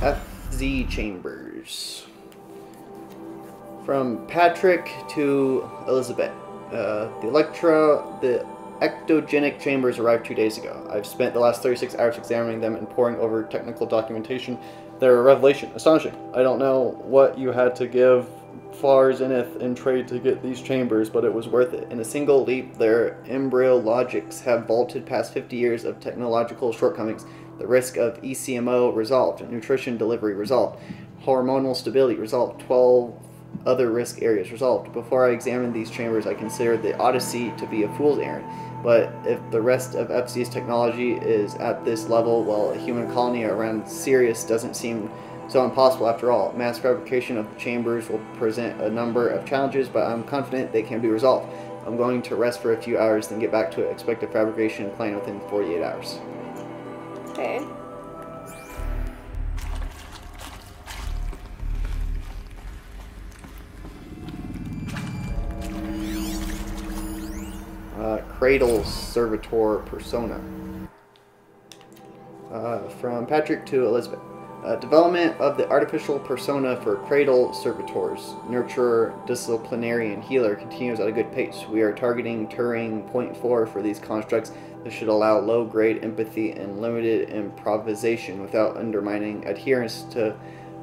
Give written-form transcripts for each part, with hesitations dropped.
FZ chambers. From Patrick to Elizabeth. The ectogenic chambers arrived 2 days ago. I've spent the last 36 hours examining them and poring over technical documentation. They're a revelation. Astonishing. I don't know what you had to give Far Zenith in trade to get these chambers, but it was worth it. In a single leap, their embryologics have vaulted past 50 years of technological shortcomings. The risk of ECMO resolved. Nutrition delivery resolved. Hormonal stability resolved. 12 other risk areas resolved. Before I examined these chambers, I considered the Odyssey to be a fool's errand. But if the rest of FC's technology is at this level, well, a human colony around Sirius doesn't seem so impossible after all. Mass fabrication of the chambers will present a number of challenges, but I'm confident they can be resolved. I'm going to rest for a few hours, then get back to it. Expect a fabrication plan within 48 hours. Okay. Cradle Servitor Persona. From Patrick to Elizabeth. Development of the artificial persona for Cradle Servitors, Nurturer, Disciplinarian, Healer continues at a good pace. We are targeting Turing Point 4 for these constructs. This should allow low-grade empathy and limited improvisation without undermining adherence to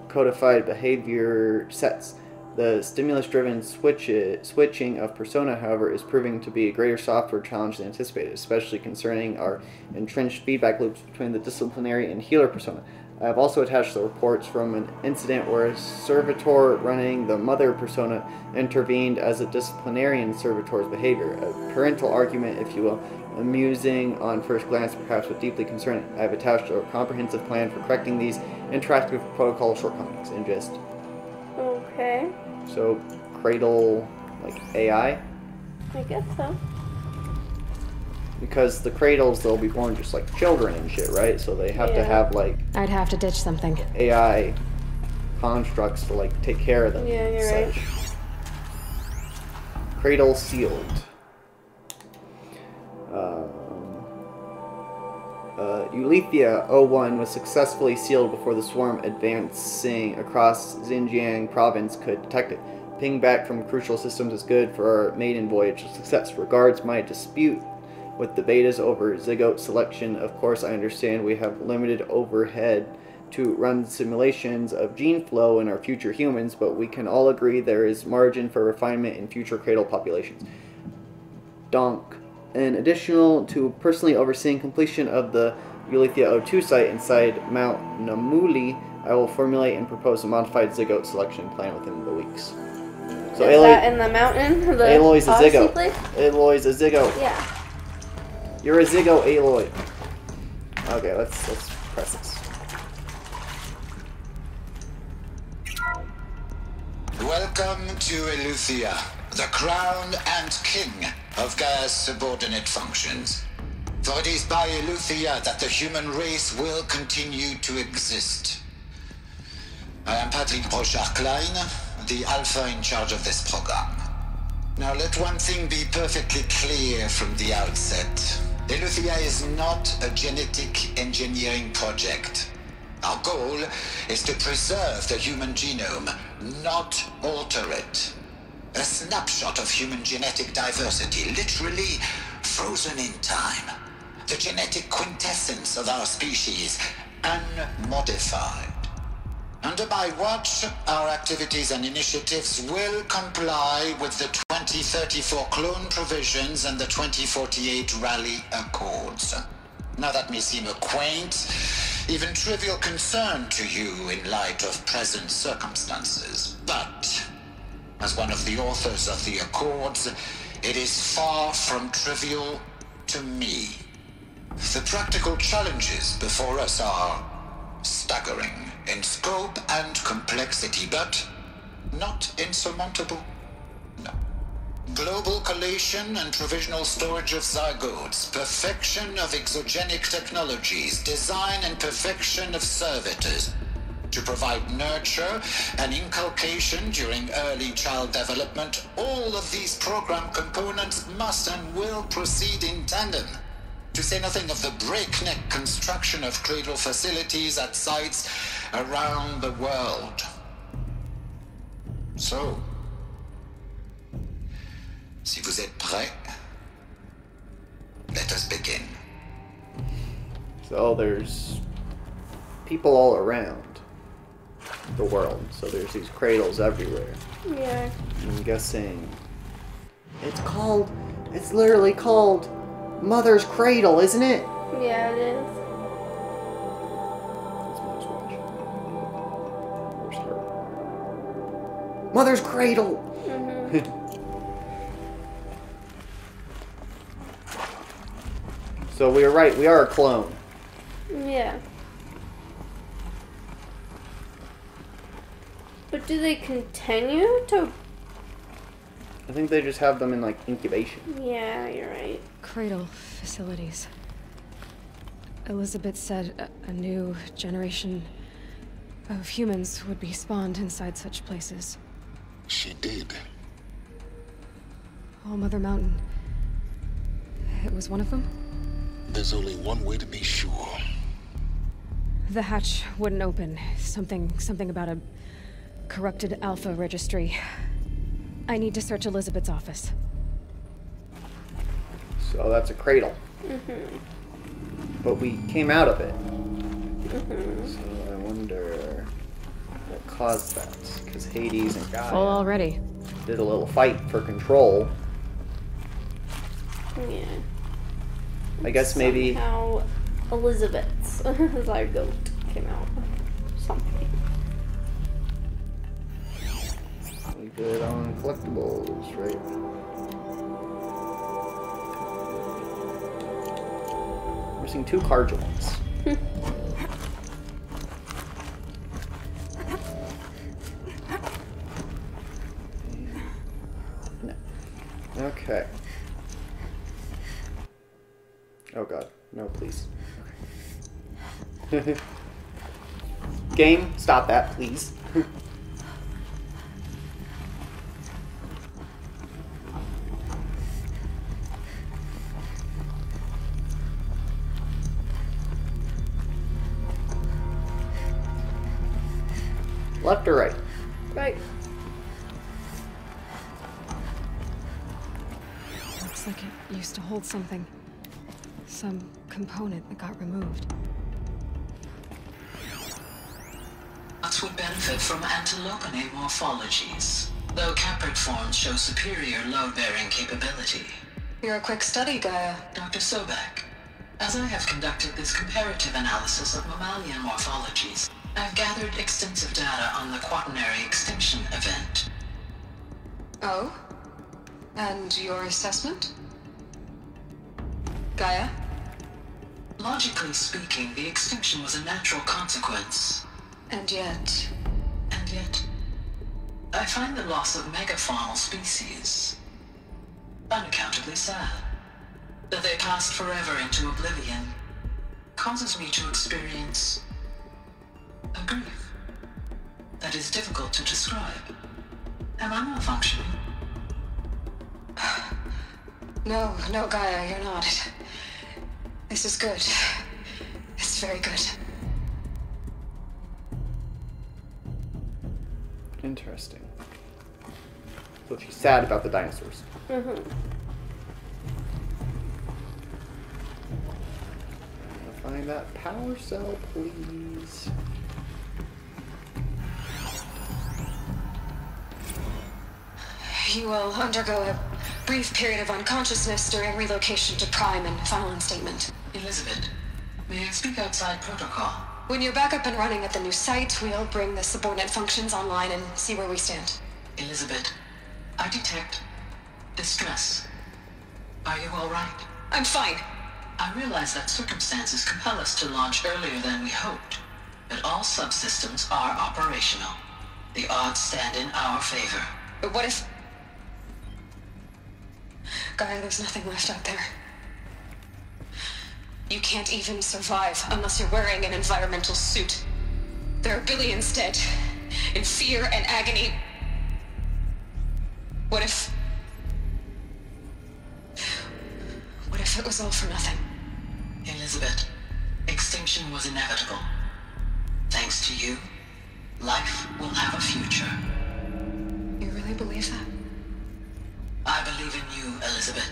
codified behavior sets. The stimulus-driven switching of persona, however, is proving to be a greater software challenge than anticipated, especially concerning our entrenched feedback loops between the disciplinary and healer persona. I have also attached the reports from an incident where a servitor running the mother persona intervened as a disciplinarian servitor's behavior. A parental argument, if you will, amusing on first glance, perhaps, but deeply concerning. I have attached a comprehensive plan for correcting these interactive protocol shortcomings in Gist. Okay. So, Cradle, like, AI? I guess so. Because the Cradles, they'll be born just like children and shit, right? So they have to have, like... I'd have to ditch something. AI constructs to, like, take care of them. Yeah, you're right. Cradle sealed. Euleithia 01 was successfully sealed before the swarm advancing across Xinjiang province could detect it. Ping back from crucial systems is good for our maiden voyage of success. Regards my dispute with the betas over zygote selection. Of course, I understand we have limited overhead to run simulations of gene flow in our future humans, but we can all agree there is margin for refinement in future cradle populations. Donk. In addition to personally overseeing completion of the Euleithia 02 site inside Mount Namuli, I will formulate and propose a modified zygote selection plan within the weeks. So is that in the mountain? The Aloy's a zygote. place? Aloy's a zygote. Yeah. You're a zygote, Aloy. Okay, let's press this. Welcome to Eleuthia, the crown and king of Gaia's subordinate functions. For it is by Eleuthia that the human race will continue to exist. I am Patrick Brochard-Klein, the Alpha in charge of this program. Now let one thing be perfectly clear from the outset. Eleuthia is not a genetic engineering project. Our goal is to preserve the human genome, not alter it. A snapshot of human genetic diversity, literally frozen in time. The genetic quintessence of our species, unmodified. Under my watch, our activities and initiatives will comply with the 2034 clone provisions and the 2048 Rally Accords. Now that may seem a quaint, even trivial concern to you in light of present circumstances, but as one of the authors of the Accords, it is far from trivial to me. The practical challenges before us are staggering in scope and complexity, but not insurmountable. No. Global collation and provisional storage of zygotes, perfection of exogenic technologies, design and perfection of servitors, to provide nurture and inculcation during early child development. All of these program components must and will proceed in tandem. To say nothing of the breakneck construction of cradle facilities at sites around the world. So, si vous êtes prêts, let us begin. So there's people all around the world. So there's these cradles everywhere. Yeah. I'm guessing it's literally called Mother's Cradle, isn't it? Yeah, it is. That's Mother's watch. Where's her? Mother's Cradle! Mm-hmm. So we were right, we are a clone. Yeah. But do they continue to... I think they just have them in, like, incubation. Yeah, you're right. Cradle facilities. Elizabeth said a new generation of humans would be spawned inside such places. She did. All Mother Mountain. It was one of them? There's only one way to be sure. The hatch wouldn't open. Something about a corrupted Alpha registry. I need to search Elizabeth's office. So that's a cradle. Mm-hmm. But we came out of it. Mm-hmm. So I wonder what caused that. Because Hades and Gaia Full already. did a little fight for control. Yeah. I guess maybe... Somehow Elizabeth's zygote came out. Something. We did on collectibles, right? We're seeing 2 Cargillons. No. Okay. Oh god. No, please. Game, stop that, please. Left or right? Right. Looks like it used to hold something. Some component that got removed. Bots would benefit from antilopinae morphologies, though caprid forms show superior load-bearing capability. You're a quick study, Gaia. Dr. Sobek, as I have conducted this comparative analysis of mammalian morphologies, I've gathered extensive data on the Quaternary extinction event. Oh? And your assessment? Gaia? Logically speaking, the extinction was a natural consequence. And yet... And yet, I find the loss of megafaunal species unaccountably sad. That they passed forever into oblivion causes me to experience a grief that is difficult to describe. Am I malfunctioning? No, Gaia, you're not. This is good. It's very good. Interesting. So she's sad about the dinosaurs. Mm-hmm. Find that power cell, please. You will undergo a brief period of unconsciousness during relocation to Prime and final instatement. Elizabeth, may I speak outside protocol? When you're back up and running at the new site, we'll bring the subordinate functions online and see where we stand. Elizabeth, I detect distress. Are you all right? I'm fine. I realize that circumstances compel us to launch earlier than we hoped, but all subsystems are operational. The odds stand in our favor. But what if... Gaia, there's nothing left out there. You can't even survive unless you're wearing an environmental suit. There are billions dead, in fear and agony. What if it was all for nothing? Elizabeth, extinction was inevitable. Thanks to you, life will have a future. You really believe that? I believe in you, Elizabeth.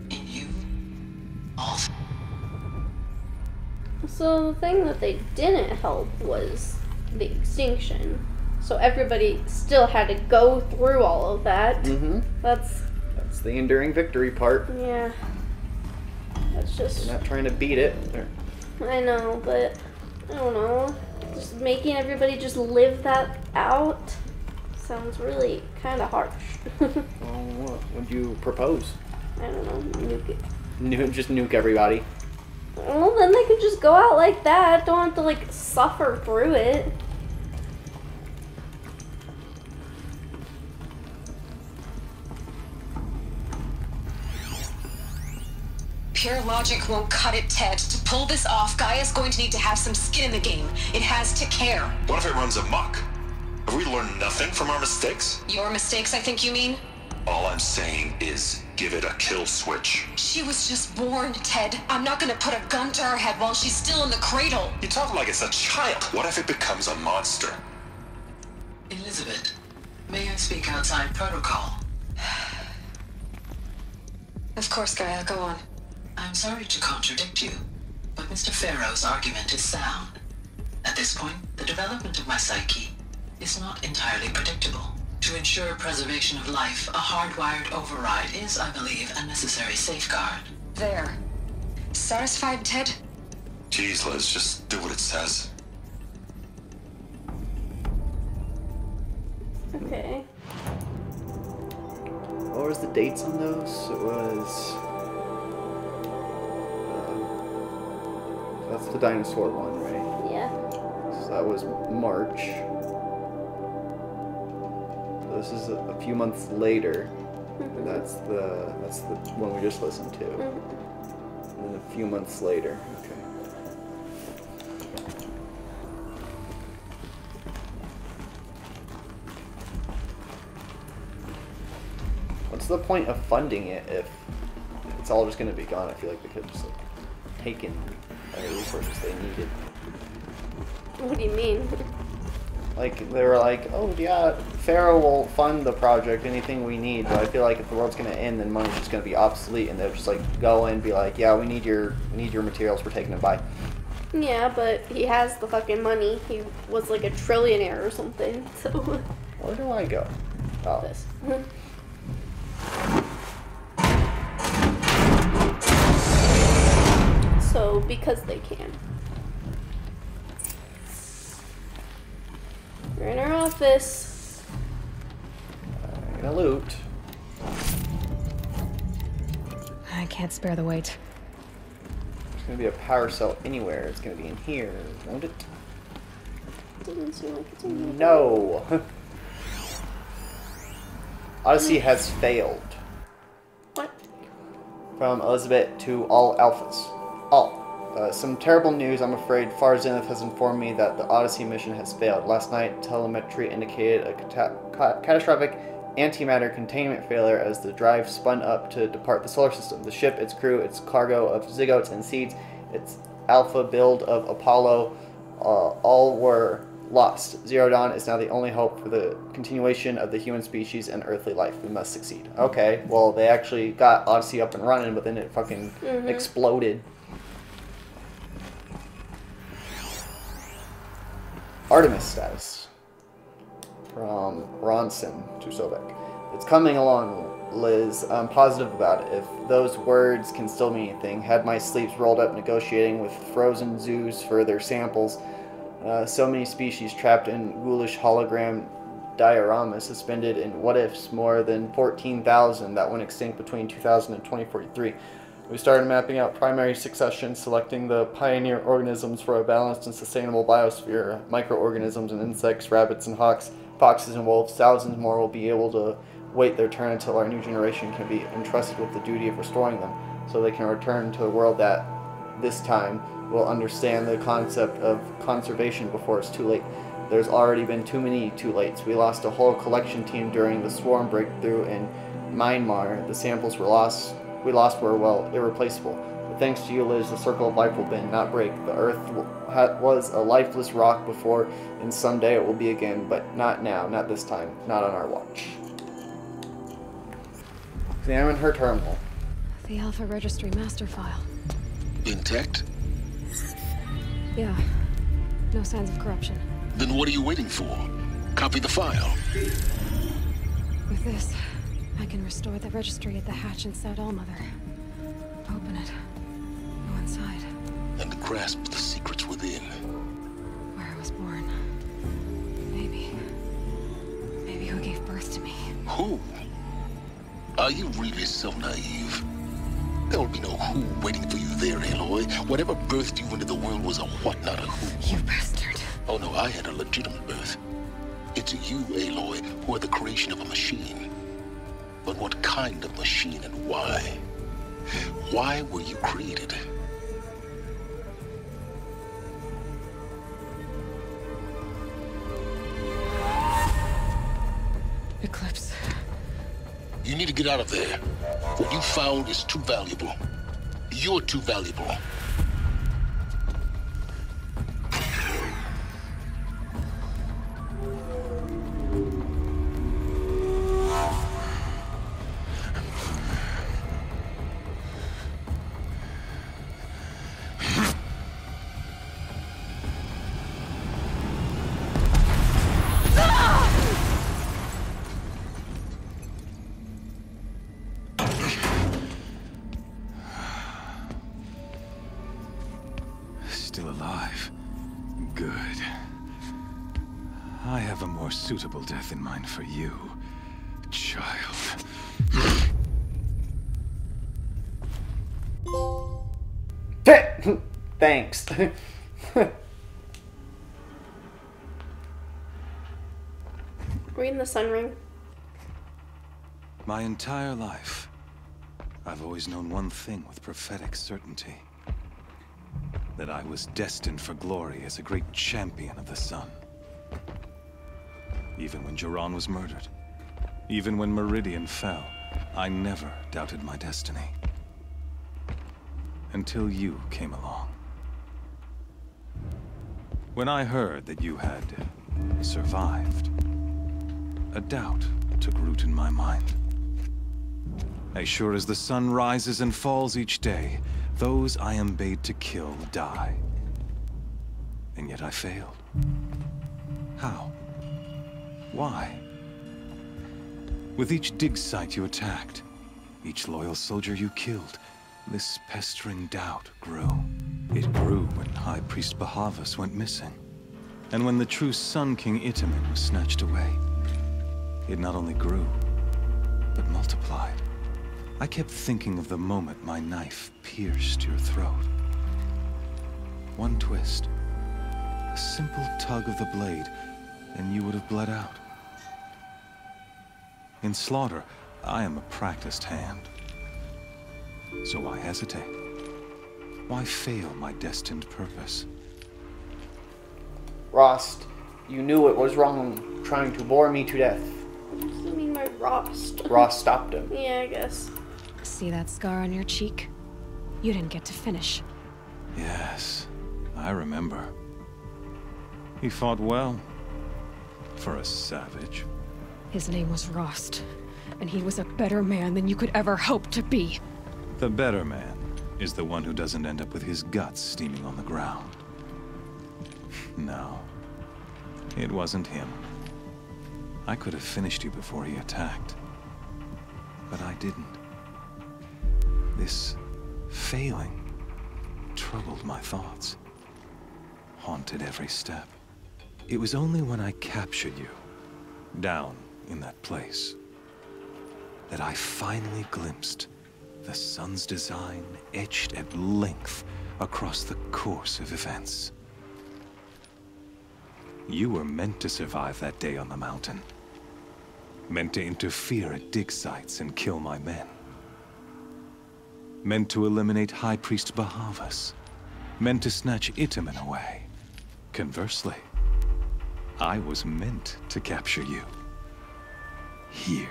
In you, all. So the thing that they didn't help was the extinction. So everybody still had to go through all of that. Mm-hmm. That's the enduring victory part. yeah. That's just They're not trying to beat it. They're... I know, but I don't know. Just making everybody just live that out sounds really kind of harsh. Well, what would you propose? I don't know. Nuke it. Just nuke everybody. Well, then they could just go out like that. Don't have to like suffer through it. Pure logic won't cut it, Ted. To pull this off, Gaia's going to need to have some skin in the game. It has to care. What if it runs amok? Have we learned nothing from our mistakes? Your mistakes, I think you mean? All I'm saying is give it a kill switch. She was just born, Ted. I'm not gonna put a gun to her head while she's still in the cradle. You talk like it's a child. What if it becomes a monster? Elizabeth, may I speak outside protocol? Of course, Gaia, go on. I'm sorry to contradict you, but Mr. Farrow's argument is sound. At this point, the development of my psyche is not entirely predictable. To ensure preservation of life, a hardwired override is, I believe, a necessary safeguard. There. Satisfied, Ted? Jeez, Liz, just do what it says. Okay. What was the dates on those? It was... that's the dinosaur one, right? Yeah. So that was March. So this is a few months later. That's the one we just listened to. And then a few months later. Okay. What's the point of funding it if it's all just going to be gone? I feel like they could have just like taken any resources they needed. What do you mean? Like, they were like, oh yeah, Pharaoh will fund the project, anything we need, but I feel like if the world's gonna end, then money's just gonna be obsolete, and they'll just like go and be like, yeah, we need your materials, we're taking it by. Yeah, but he has the fucking money. He was like a trillionaire or something, so... Where do I go? Oh. This. So, because they can. We're in our office. I'm gonna loot. I can't spare the weight. There's gonna be a power cell anywhere. It's gonna be in here, won't it? Doesn't seem like it's in here. No! Odyssey has failed. What? From Elizabeth to all alphas. All. Some terrible news, I'm afraid. Far Zenith has informed me that the Odyssey mission has failed. Last night, telemetry indicated a catastrophic antimatter containment failure as the drive spun up to depart the solar system. The ship, its crew, its cargo of zygotes and seeds, its alpha build of Apollo, all were lost. Zero Dawn is now the only hope for the continuation of the human species and earthly life. We must succeed. Okay, well, they actually got Odyssey up and running, but then it fucking exploded. Artemis status from Ronson to Sobek. It's coming along, Liz. I'm positive about it. If those words can still mean anything. Had my sleeps rolled up negotiating with frozen zoos for their samples. So many species trapped in ghoulish hologram dioramas suspended in what-ifs, more than 14,000 that went extinct between 2000 and 2043. We started mapping out primary succession, selecting the pioneer organisms for a balanced and sustainable biosphere. Microorganisms and insects, rabbits and hawks, foxes and wolves. Thousands more will be able to wait their turn until our new generation can be entrusted with the duty of restoring them, so they can return to a world that, this time, will understand the concept of conservation before it's too late. There's already been too many too lates. We lost a whole collection team during the swarm breakthrough in Myanmar. The samples we lost were, well, irreplaceable. But thanks to you, Liz, the circle of life will bend, not break. The earth was a lifeless rock before, and someday it will be again, but not now, not this time, not on our watch. Examine her terminal. The Alpha Registry master file. Intact? Yeah. No signs of corruption. Then what are you waiting for? Copy the file. With this, I can restore the registry at the hatch inside Allmother. Open it. Go inside. And grasp the secrets within. Where I was born. Maybe who gave birth to me. Who? Are you really so naive? There will be no who waiting for you there, Aloy. Whatever birthed you into the world was a what, not a who. You bastard. Oh no, I had a legitimate birth. It's you, Aloy, who are the creation of a machine. But what kind of machine and why? Why were you created? Eclipse. You need to get out of there. What you found is too valuable. You're too valuable. Still alive. Good. I have a more suitable death in mind for you, child. Thanks. Reading the Sun Ring. My entire life, I've always known one thing with prophetic certainty. That I was destined for glory as a great champion of the sun. Even when Jiran was murdered, even when Meridian fell, I never doubted my destiny. Until you came along. When I heard that you had survived, a doubt took root in my mind. As sure as the sun rises and falls each day, those I am bade to kill die. And yet I failed. How? Why? With each dig site you attacked, each loyal soldier you killed, this pestering doubt grew. It grew when High Priest Bahavas went missing. And when the true Sun King Itamen was snatched away. It not only grew, but multiplied. I kept thinking of the moment my knife pierced your throat. One twist, a simple tug of the blade, and you would have bled out. In slaughter, I am a practiced hand. So why hesitate? Why fail my destined purpose? Rost, you knew it was wrong, trying to bore me to death. What does that mean by Rost? Rost stopped him. Yeah, I guess. See that scar on your cheek? You didn't get to finish. Yes, I remember. He fought well. For a savage. His name was Rost, and he was a better man than you could ever hope to be. The better man is the one who doesn't end up with his guts steaming on the ground. No, it wasn't him. I could have finished you before he attacked. But I didn't. This failing troubled my thoughts, haunted every step. It was only when I captured you, down in that place, that I finally glimpsed the sun's design etched at length across the course of events. You were meant to survive that day on the mountain. Meant to interfere at dig sites and kill my men. Meant to eliminate High Priest Bahavas. Meant to snatch Itamen away. Conversely, I was meant to capture you. Here.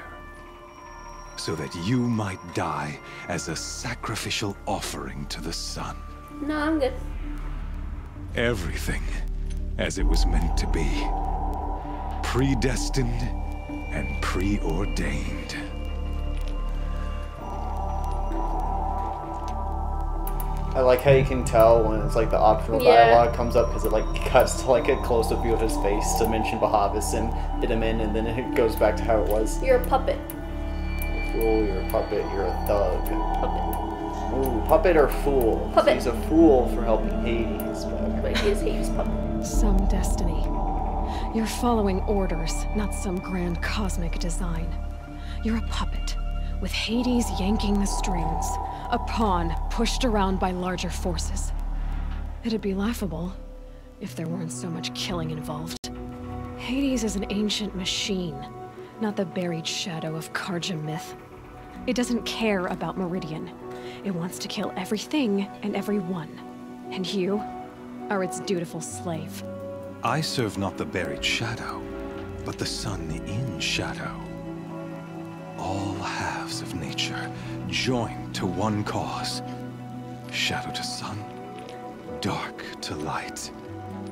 so that you might die as a sacrificial offering to the sun. No, I'm good. Everything as it was meant to be. Predestined and preordained. I like how you can tell when it's like the optional dialogue comes up because it like cuts to like a close-up view of his face to mention Bahavas and Itamen, and then it goes back to how it was. You're a puppet. You're a fool, you're a puppet, you're a thug. Puppet. Ooh, puppet or fool? Puppet. He's a fool for helping Hades, But he is Hades' puppet. Some destiny. You're following orders, not some grand cosmic design. You're a puppet, with Hades yanking the strings. A pawn pushed around by larger forces. It'd be laughable if there weren't so much killing involved. Hades is an ancient machine, not the buried shadow of Carja myth. It doesn't care about Meridian. It wants to kill everything and everyone. And you are its dutiful slave. I serve not the buried shadow, but the sun in shadow. All halves of nature joined to one cause. Shadow to sun, dark to light.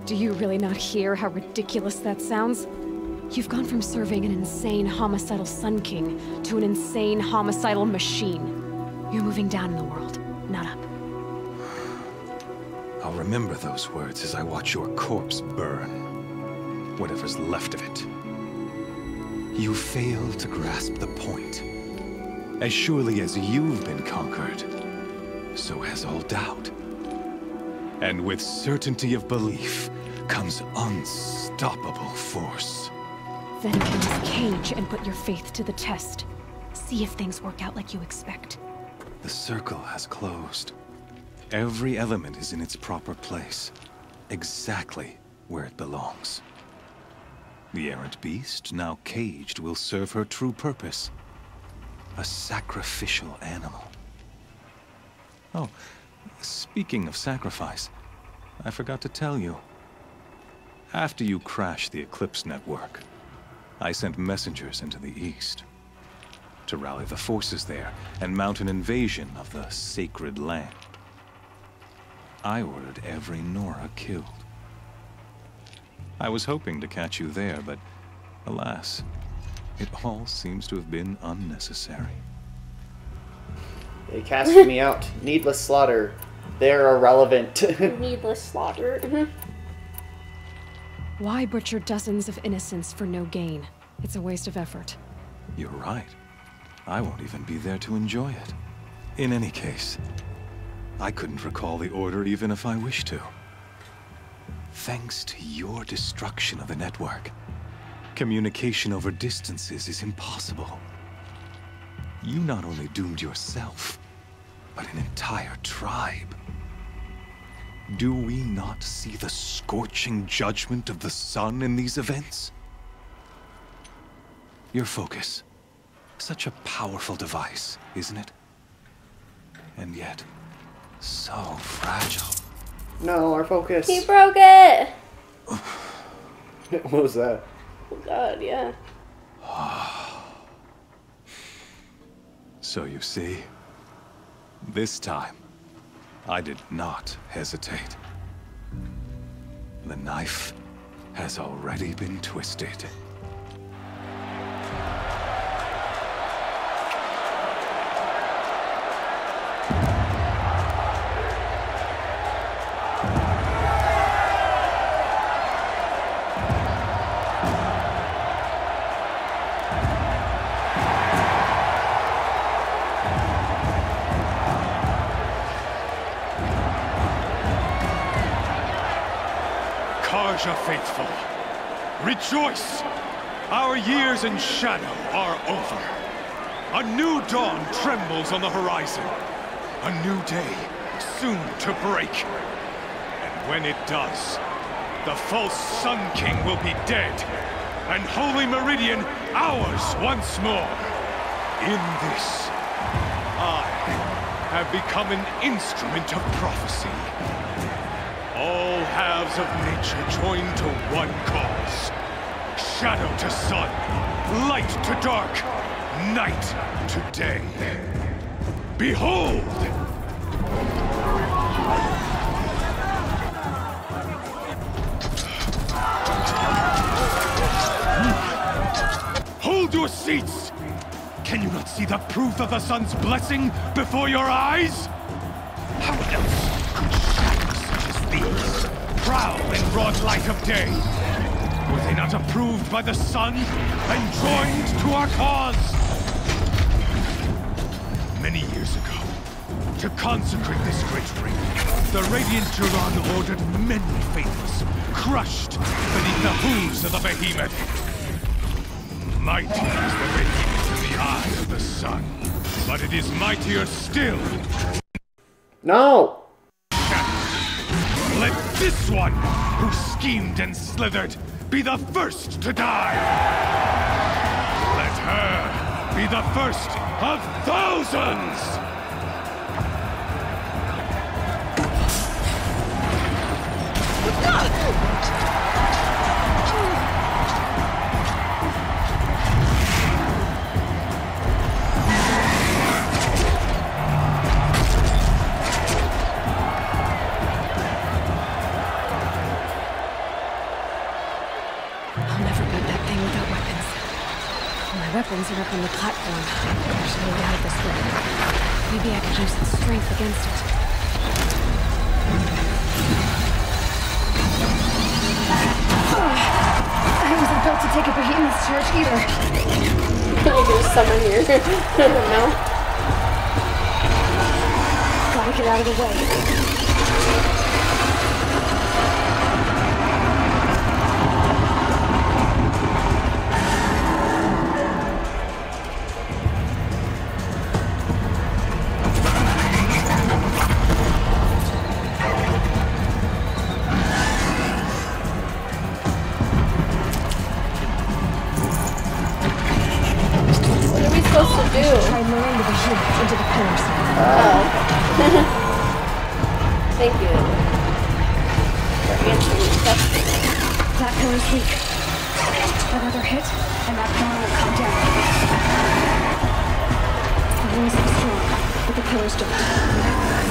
Do you really not hear how ridiculous that sounds? You've gone from serving an insane homicidal Sun King to an insane homicidal machine. You're moving down in the world, not up. I'll remember those words as I watch your corpse burn. Whatever's left of it. You fail to grasp the point. As surely as you've been conquered, so has all doubt. And with certainty of belief comes unstoppable force. Then get in this cage and put your faith to the test. See if things work out like you expect. The circle has closed. Every element is in its proper place, exactly where it belongs. The errant beast, now caged, will serve her true purpose. A sacrificial animal. Oh, speaking of sacrifice, I forgot to tell you. After you crashed the Eclipse network, I sent messengers into the east to rally the forces there and mount an invasion of the sacred land. I ordered every Nora killed. I was hoping to catch you there, but alas, it all seems to have been unnecessary. They casted me out. Needless slaughter. They're irrelevant. Needless slaughter. Why butcher dozens of innocents for no gain? It's a waste of effort. You're right. I won't even be there to enjoy it. In any case, I couldn't recall the order even if I wished to. Thanks to your destruction of the network, communication over distances is impossible. You not only doomed yourself, but an entire tribe. Do we not see the scorching judgment of the sun in these events? Your focus. Such a powerful device, isn't it? And yet, so fragile. No, our focus. He broke it! What was that? Oh god, yeah. So you see, this time, I did not hesitate. The knife has already been twisted. Carja faithful, rejoice! Our years in shadow are over. A new dawn trembles on the horizon. A new day soon to break. And when it does, the false Sun King will be dead, and Holy Meridian ours once more. In this, I have become an instrument of prophecy. All halves of nature join to one cause. Shadow to sun, light to dark, night to day. Behold! Hold your seats! Can you not see the proof of the sun's blessing before your eyes? How else could shadows such as these prowl in broad light of day? Were they not approved by the sun and joined to our cause? Many years ago, to consecrate this great ring, the Radiant Turan ordered many faithless, crushed beneath the hooves of the behemoth. Mighty is the behemoth in the eye of the sun, but it is mightier still. No! Let this one, who schemed and slithered, be the first to die! Let her be the first of thousands! Weapons are up on the platform. There's no way out this way. Maybe I could use its strength against it. I wasn't built to take a behemoth's charge either. Can you just summon your mouth? Gotta get out of the way. Try luring the behemoth into the pillars. Oh. Thank you for answering the question. That pillar's weak. Another hit, and that pillar will come down. The walls are strong, but the pillars don't.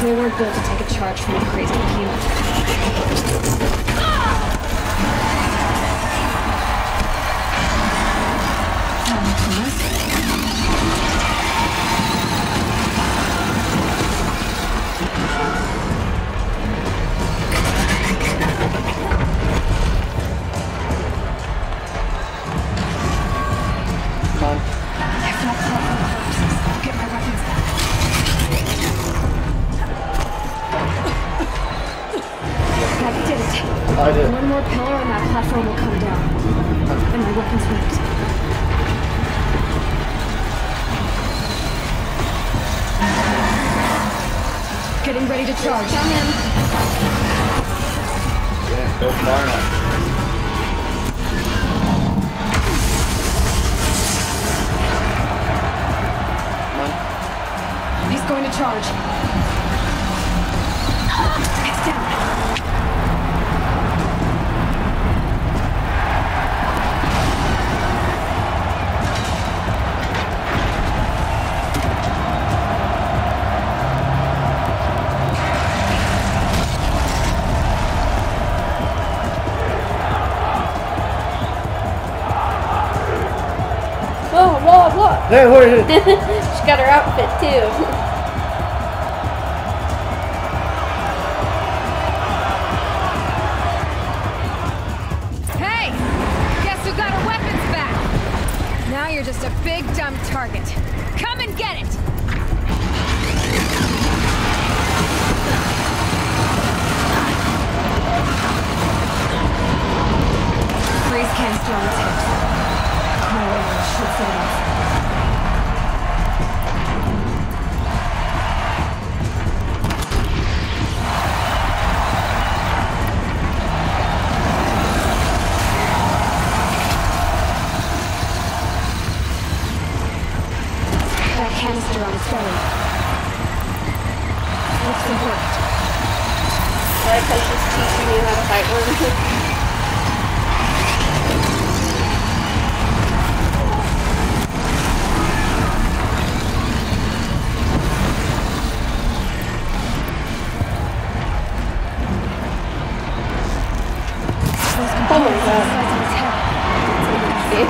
They weren't built to take a charge from a crazy behemoth. One more pillar and that platform will come down. And my weapon's weak. Getting ready to charge. Come in. Yeah, go far enough. Come on. He's going to charge. It's down. Hey, what is it? She got her outfit too. Hey! Guess who got her weapons back? Now you're just a big dumb target. Come and get it! Freeze canister on its hips. My weapon should set it off. Canister on its belly. Looks important. I like how she's teaching you how to fight one. There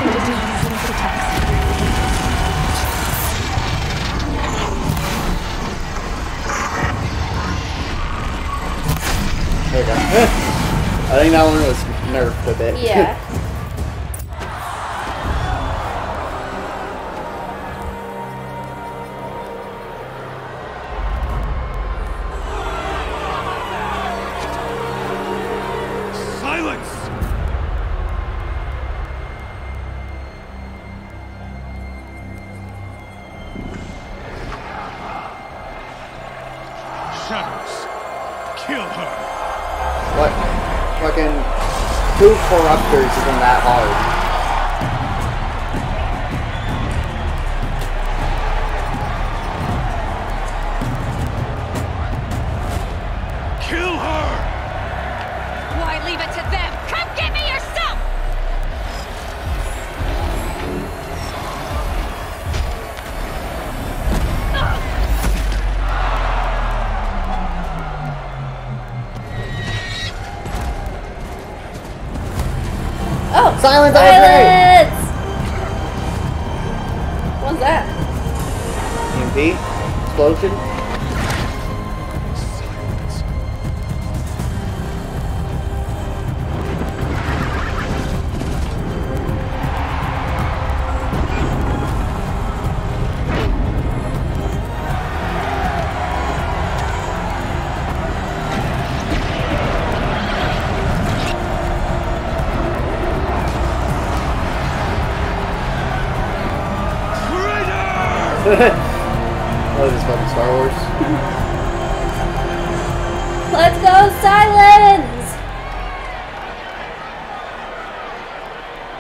we go. I think that one was nerfed a bit. Yeah. Silence! Shadows, kill her. What? Fucking 2 corruptors isn't that hard. Kill her! Why leave it to them? Come get me yourself! Oh! Silence! Silence! What's that? EMP? Explosion? Oh, this is fucking Star Wars. Let's go, Silence!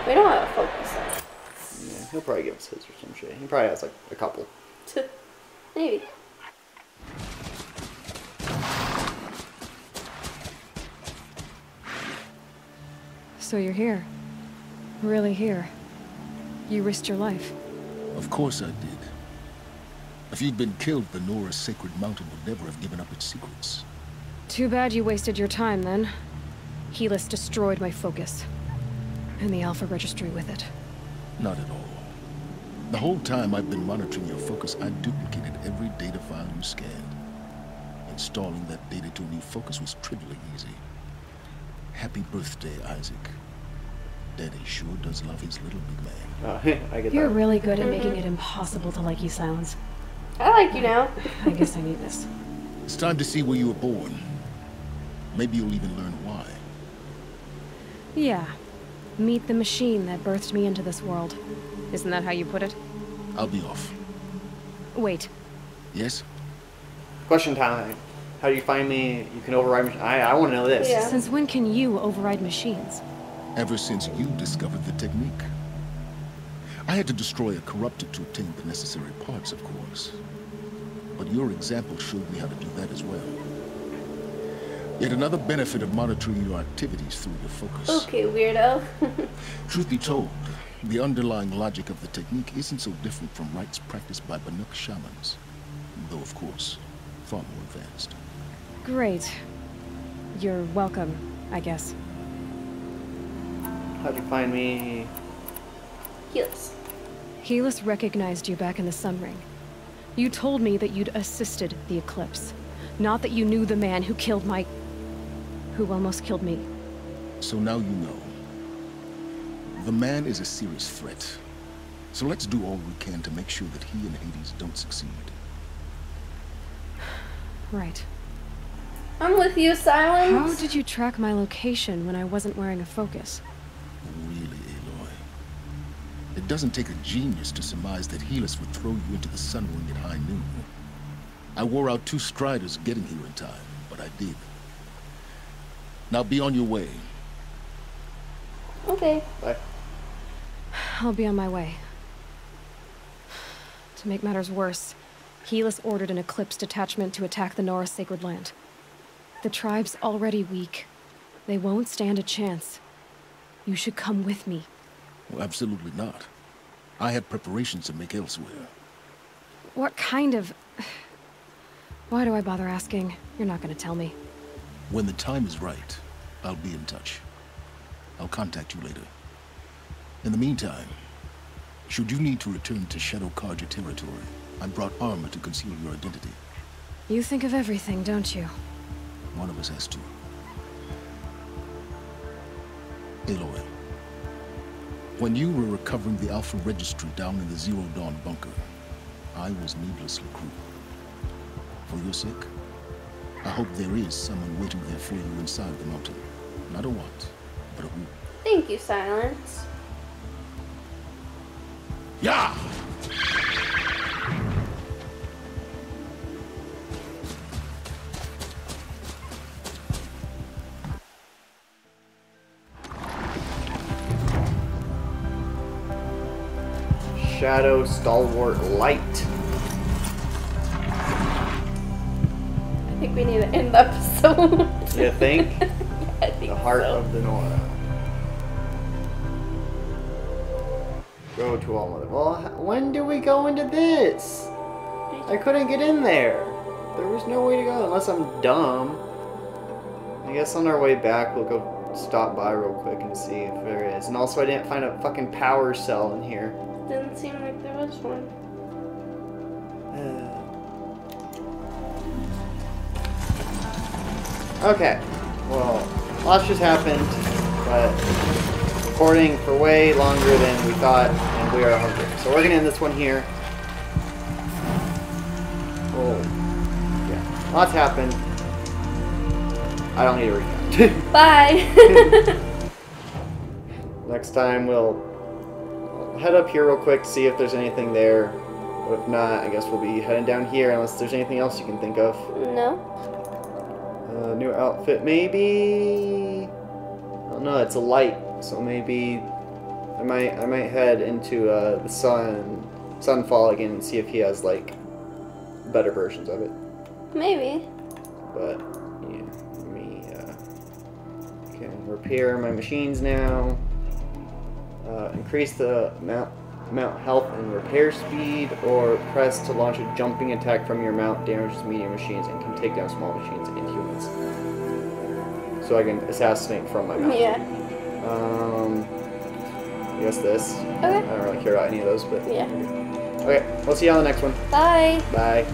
We don't have a focus on. Yeah, he'll probably give us his or some shit. He probably has like a couple. Maybe. So you're here. Really here. You risked your life. Of course I did. If you'd been killed, the Nora's sacred mountain would never have given up its secrets. Too bad you wasted your time, then. Helis destroyed my focus. And the Alpha Registry with it. Not at all. The whole time I've been monitoring your focus, I duplicated every data file you scanned. Installing that data to a new focus was trivially easy. Happy birthday, Isaac. Daddy sure does love his little big man. Oh, I get You're that. really good at making it impossible to like you, Silence. I like you now. I guess I need this. It's time to see where you were born. Maybe you'll even learn why. Yeah. Meet the machine that birthed me into this world. Isn't that how you put it? I'll be off. Wait. Yes? Question time. How do you find me? You can override me. I want to know this. Yeah. Since when can you override machines? Ever since you discovered the technique. I had to destroy a corruptor to obtain the necessary parts, of course. But your example showed me how to do that as well. Yet another benefit of monitoring your activities through your focus. Okay, weirdo. Truth be told, the underlying logic of the technique isn't so different from rites practiced by Banuk shamans. Though, of course, far more advanced. Great. You're welcome, I guess. How'd you find me? Helis. Helis recognized you back in the Sun Ring. You told me that you'd assisted the Eclipse. Not that you knew the man who killed my... who almost killed me. So now you know. The man is a serious threat. So let's do all we can to make sure that he and Hades don't succeed. Right. I'm with you, Silence. How did you track my location when I wasn't wearing a focus? Really, Aloy? It doesn't take a genius to surmise that Helis would throw you into the Sun Ring at high noon. I wore out 2 striders getting here in time, but I did. Now be on your way. Okay. Bye. I'll be on my way. To make matters worse, Helis ordered an Eclipse detachment to attack the Nora Sacred Land. The tribe's already weak. They won't stand a chance. You should come with me. Well, absolutely not. I have preparations to make elsewhere. What kind of... Why do I bother asking? You're not gonna tell me. When the time is right, I'll be in touch. I'll contact you later. In the meantime, should you need to return to Shadow Carja territory, I brought armor to conceal your identity. You think of everything, don't you? One of us has to. Aloy, when you were recovering the Alpha Registry down in the Zero Dawn bunker, I was needlessly cruel. For your sake, I hope there is someone waiting there for you inside the mountain. Not a what, but a who. Thank you, Silence. Yeah! Shadow Stalwart Light. I think we need to end the episode. You think? Yeah, I think The heart so. of the Nora. Go to All Mother. Well, when do we go into this? I couldn't get in there. There was no way to go unless I'm dumb. I guess on our way back we'll go stop by real quick and see if there is. And also I didn't find a fucking power cell in here. Didn't seem like there was one. Okay. Well, lots just happened, but recording for way longer than we thought, and we are hungry. So we're gonna end this one here. Oh, yeah. Lots happened. I don't need to recap. Bye! Next time we'll head up here real quick, see if there's anything there. But if not, I guess we'll be heading down here unless there's anything else you can think of. No. New outfit, maybe. I don't know. It's a light, so maybe I might head into the Sunfall again and see if he has like better versions of it. Maybe. But yeah, let me can repair my machines now. Increase the mount health and repair speed, or press to launch a jumping attack from your mount, damages medium machines and can take down small machines and humans. So I can assassinate from my mount. Yeah. I guess this. Okay. I don't really care about any of those, but Yeah. okay, we'll see you on the next one. Bye. Bye.